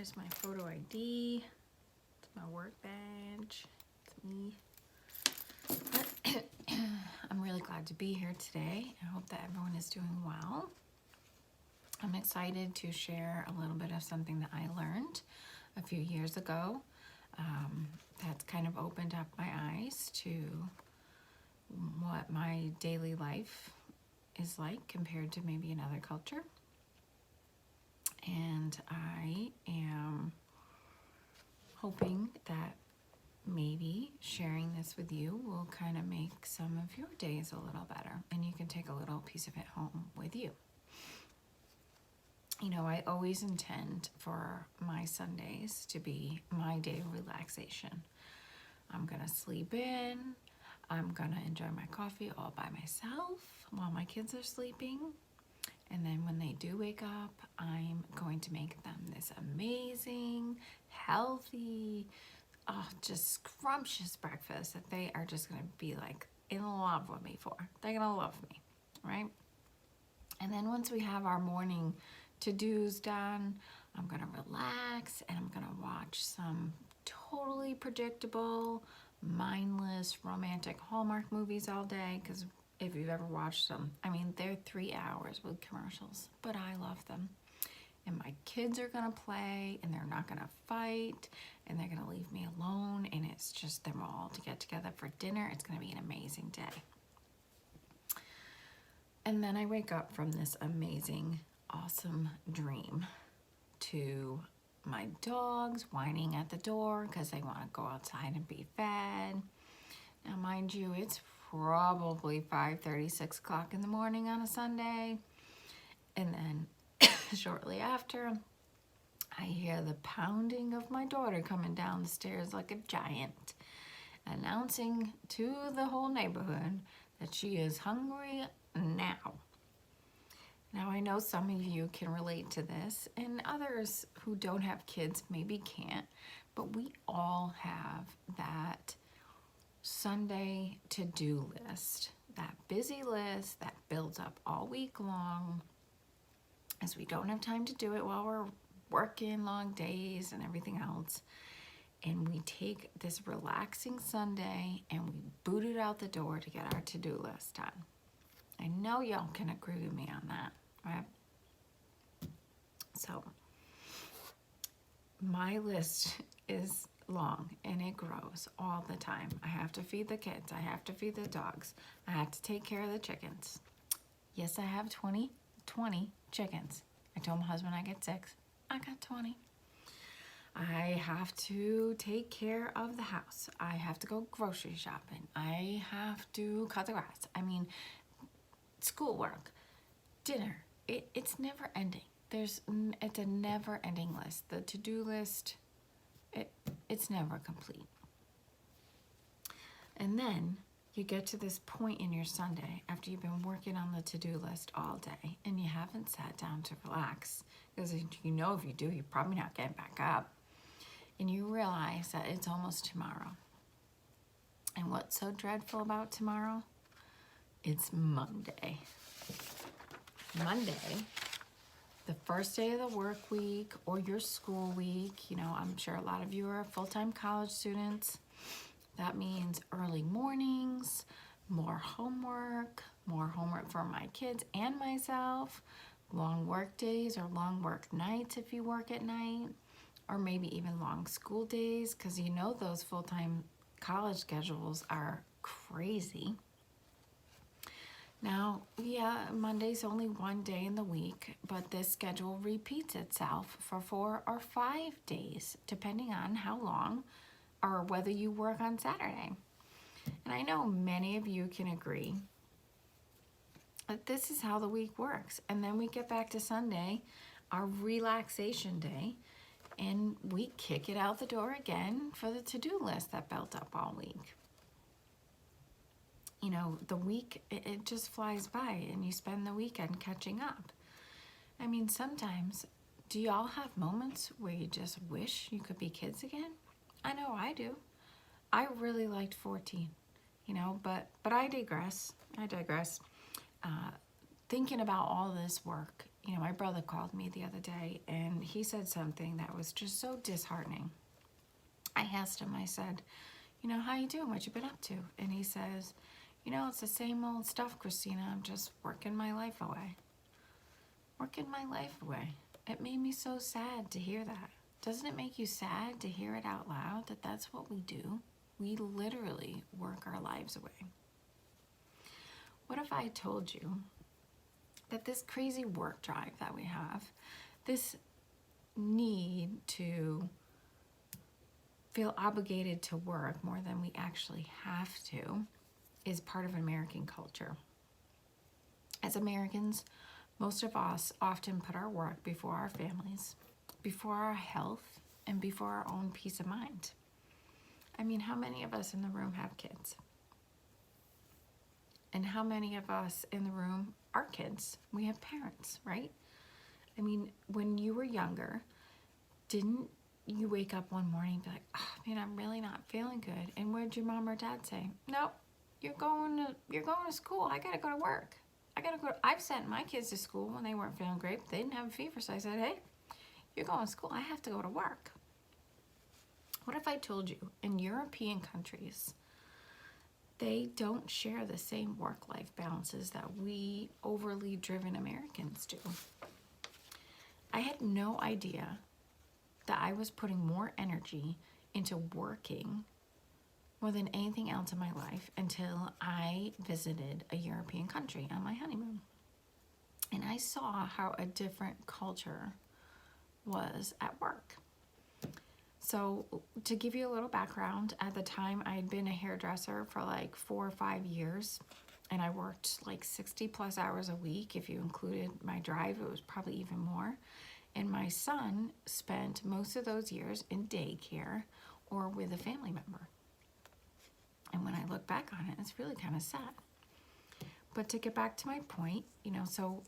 Here's my photo ID. It's my work badge. It's me. I'm really glad to be here today. I hope that everyone is doing well. I'm excited to share a little bit of something that I learned a few years ago. That's kind of opened up my eyes to what my daily life is like compared to maybe another culture. And I am hoping that maybe sharing this with you will kind of make some of your days a little better, and you can take a little piece of it home with you. You know, I always intend for my Sundays to be my day of relaxation. I'm gonna sleep in, I'm gonna enjoy my coffee all by myself while my kids are sleeping. And then when they do wake up, I'm going to make them this amazing, healthy, just scrumptious breakfast that they are just gonna be like in love with me for. They're gonna love me, right? And then once we have our morning to-dos done, I'm gonna relax and I'm gonna watch some totally predictable, mindless, romantic Hallmark movies all day, because if you've ever watched them, I mean, they're 3 hours with commercials, but I love them. And my kids are gonna play, and they're not gonna fight, and they're gonna leave me alone, and it's just them all to get together for dinner. It's gonna be an amazing day. And then I wake up from this amazing, awesome dream to my dogs whining at the door because they want to go outside and be fed. Now, mind you, it's probably 5:30, 6 o'clock in the morning on a Sunday. And then shortly after, I hear the pounding of my daughter coming down the stairs like a giant, announcing to the whole neighborhood that she is hungry now. Now, I know some of you can relate to this, and others who don't have kids maybe can't, but we all have that Sunday to-do list, that busy list that builds up all week long, as we don't have time to do it while we're working long days and everything else. And we take this relaxing Sunday and we boot it out the door to get our to-do list done. I know y'all can agree with me on that, right? So my list is long and it grows all the time. I have to feed the kids. I have to feed the dogs. I have to take care of the chickens. Yes, I have 20 chickens. I told my husband I get 6. I got 20. I have to take care of the house. I have to go grocery shopping. I have to cut the grass. I mean, schoolwork, dinner. It's never ending. It's a never ending list. The to-do list, it's never complete. And then you get to this point in your Sunday after you've been working on the to-do list all day and you haven't sat down to relax, because you know if you do, you're probably not getting back up. And you realize that it's almost tomorrow. And what's so dreadful about tomorrow? It's Monday. Monday, the first day of the work week or your school week. You know, I'm sure a lot of you are full-time college students. That means early mornings, more homework for my kids and myself, long work days or long work nights if you work at night, or maybe even long school days, because you know those full-time college schedules are crazy. Now, yeah, Monday's only one day in the week, but this schedule repeats itself for 4 or 5 days, depending on how long or whether you work on Saturday. And I know many of you can agree that this is how the week works. And then we get back to Sunday, our relaxation day, and we kick it out the door again for the to-do list that built up all week. You know, the week, it just flies by and you spend the weekend catching up. I mean, sometimes, do y'all have moments where you just wish you could be kids again? I know I do. I really liked 14, you know, but I digress. Thinking about all this work my brother called me the other day and he said something that was just so disheartening. I asked him, I said, how you doing? What you been up to? And he says, it's the same old stuff, Christina. I'm just working my life away. Working my life away. It made me so sad to hear that. Doesn't it make you sad to hear it out loud that that's what we do? We literally work our lives away. What if I told you that this crazy work drive that we have, this need to feel obligated to work more than we actually have to, is part of American culture? As Americans, most of us often put our work before our families, before our health, and before our own peace of mind. I mean, how many of us in the room have kids? And how many of us in the room are kids? We have parents, right? I mean, when you were younger, didn't you wake up one morning and be like, oh man, I'm really not feeling good? And what did your mom or dad say? Nope, you're going to school. I gotta go to work. I've sent my kids to school when they weren't feeling great, but they didn't have a fever, so I said, hey, you're going to school. I have to go to work. What if I told you in European countries, they don't share the same work-life balances that we overly driven Americans do? I had no idea that I was putting more energy into working more than anything else in my life until I visited a European country on my honeymoon. And I saw how a different culture was at work. So to give you a little background, at the time I had been a hairdresser for like 4 or 5 years, and I worked like 60 plus hours a week. If you included my drive, it was probably even more. And my son spent most of those years in daycare or with a family member. And when I look back on it, it's really kind of sad. But to get back to my point, so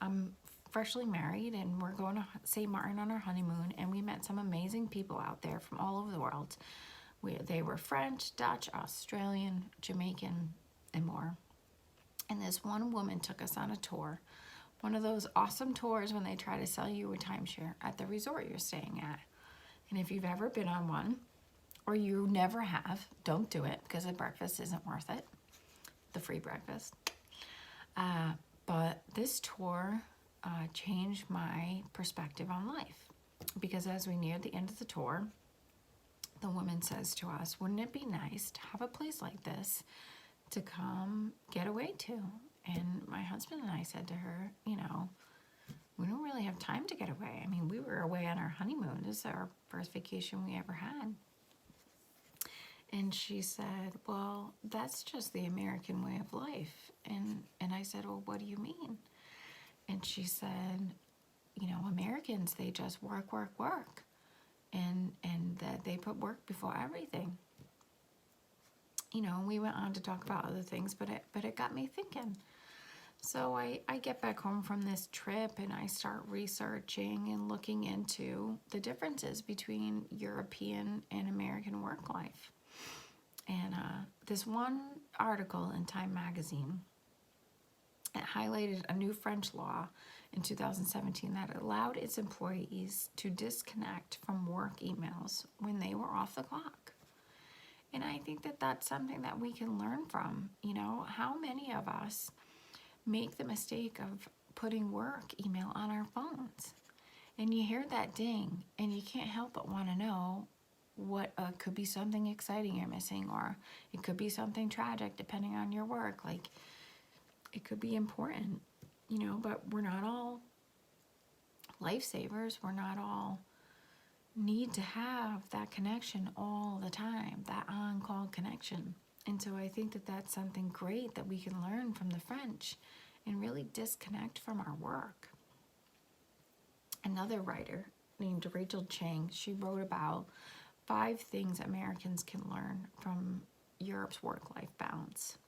I'm freshly married and we're going to St. Martin on our honeymoon, and we met some amazing people out there from all over the world. They were French, Dutch, Australian, Jamaican, and more. And this one woman took us on a tour, one of those awesome tours when they try to sell you a timeshare at the resort you're staying at. And if you've ever been on one, or you never have, don't do it, because the breakfast isn't worth it, the free breakfast. But this tour changed my perspective on life, because as we neared the end of the tour, the woman says to us, wouldn't it be nice to have a place like this to come get away to? And my husband and I said to her, we don't really have time to get away. I mean, we were away on our honeymoon. This is our first vacation we ever had. And she said, well, that's just the American way of life. And I said, well, what do you mean? And she said, Americans, they just work, work, work. And that they put work before everything. We went on to talk about other things, but it got me thinking. So I get back home from this trip and I start researching and looking into the differences between European and American work life. And this one article in Time magazine, it highlighted a new French law in 2017 that allowed its employees to disconnect from work emails when they were off the clock. And I think that that's something that we can learn from. How many of us make the mistake of putting work email on our phones? And you hear that ding and you can't help but want to know what could be something exciting you're missing, or it could be something tragic depending on your work. Like, it could be important, but we're not all lifesavers. We're not all need to have that connection all the time, that on-call connection. And so I think that that's something great that we can learn from the French and really disconnect from our work. Another writer named Rachel Chang, she wrote about 5 things Americans can learn from Europe's work-life balance.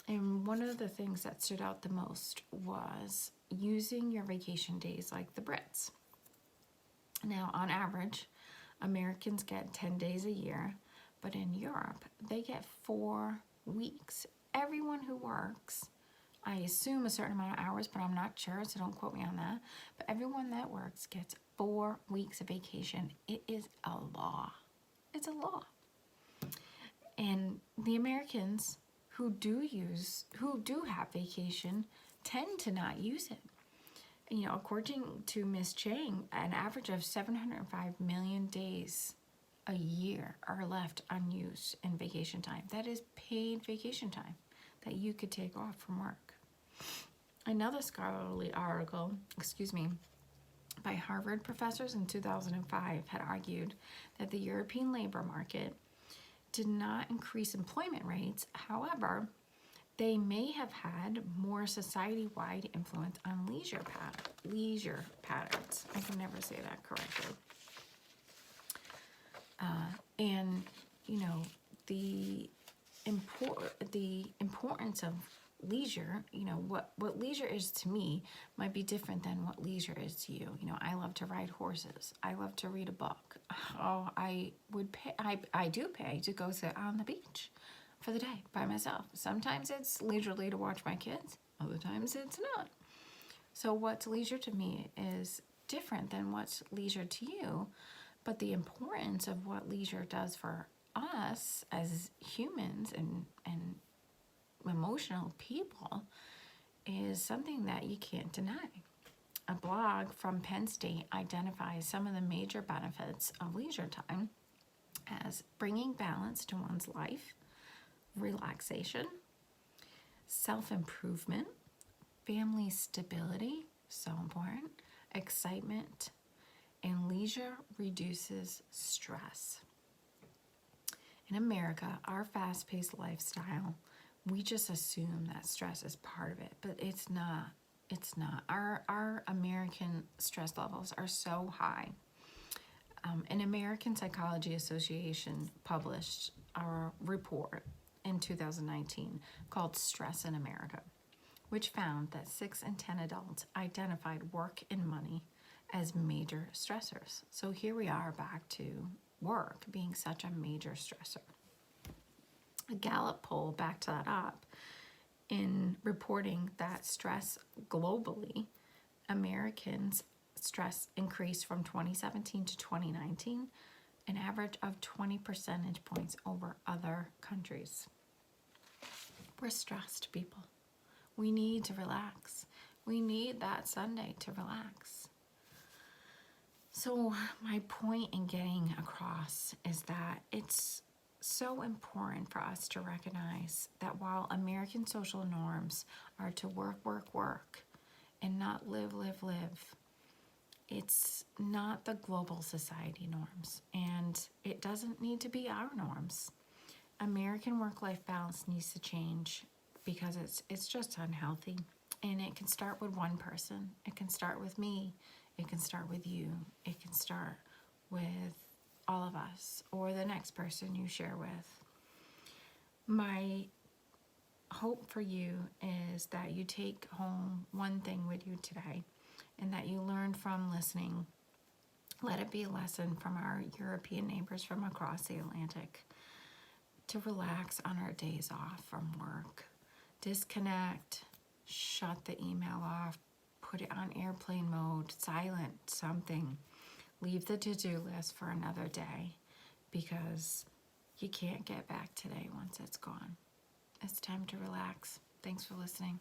And one of the things that stood out the most was using your vacation days like the Brits. Now, on average, Americans get 10 days a year, but in Europe, they get 4 weeks. Everyone who works I assume a certain amount of hours, but I'm not sure, so don't quote me on that. But everyone that works gets 4 weeks of vacation. It is a law. It's a law. And the Americans who do have vacation tend to not use it. You know, according to Ms. Chang, an average of 705 million days a year are left unused in vacation time. That is paid vacation time that you could take off from work. Another scholarly article, by Harvard professors in 2005 had argued that the European labor market did not increase employment rates. However, they may have had more society-wide influence on leisure patterns. I can never say that correctly. And you know, the importance of leisure, you know, what leisure is to me might be different than what leisure is to you. You know, I love to ride horses. I love to read a book. Oh, I do pay to go sit on the beach for the day by myself. Sometimes it's leisurely to watch my kids. Other times it's not. So what's leisure to me is different than what's leisure to you. But the importance of what leisure does for us as humans and emotional people is something that you can't deny. A blog from Penn State identifies some of the major benefits of leisure time as bringing balance to one's life, relaxation, self-improvement, family stability, so important, excitement, and leisure reduces stress. In America, our fast-paced lifestyle, we just assume that stress is part of it, but it's not. It's not. Our American stress levels are so high. An American Psychology Association published a report in 2019 called Stress in America, which found that 6 in 10 adults identified work and money as major stressors. So here we are back to work being such a major stressor. A Gallup poll backed that up in reporting that stress globally, Americans' stress increased from 2017 to 2019, an average of 20 percentage points over other countries. We're stressed, people. We need to relax. We need that Sunday to relax. So my point in getting across is that it's so important for us to recognize that while American social norms are to work, work, work, and not live, live, live, it's not the global society norms, and it doesn't need to be our norms. American work-life balance needs to change because it's just unhealthy, and it can start with one person. It can start with me. It can start with you. It can start with all of us or the next person you share with. My hope for you is that you take home one thing with you today and that you learn from listening. Let it be a lesson from our European neighbors from across the Atlantic to relax on our days off from work. Disconnect, shut the email off, put it on airplane mode, silent, something. Leave the to-do list for another day because you can't get back today once it's gone. It's time to relax. Thanks for listening.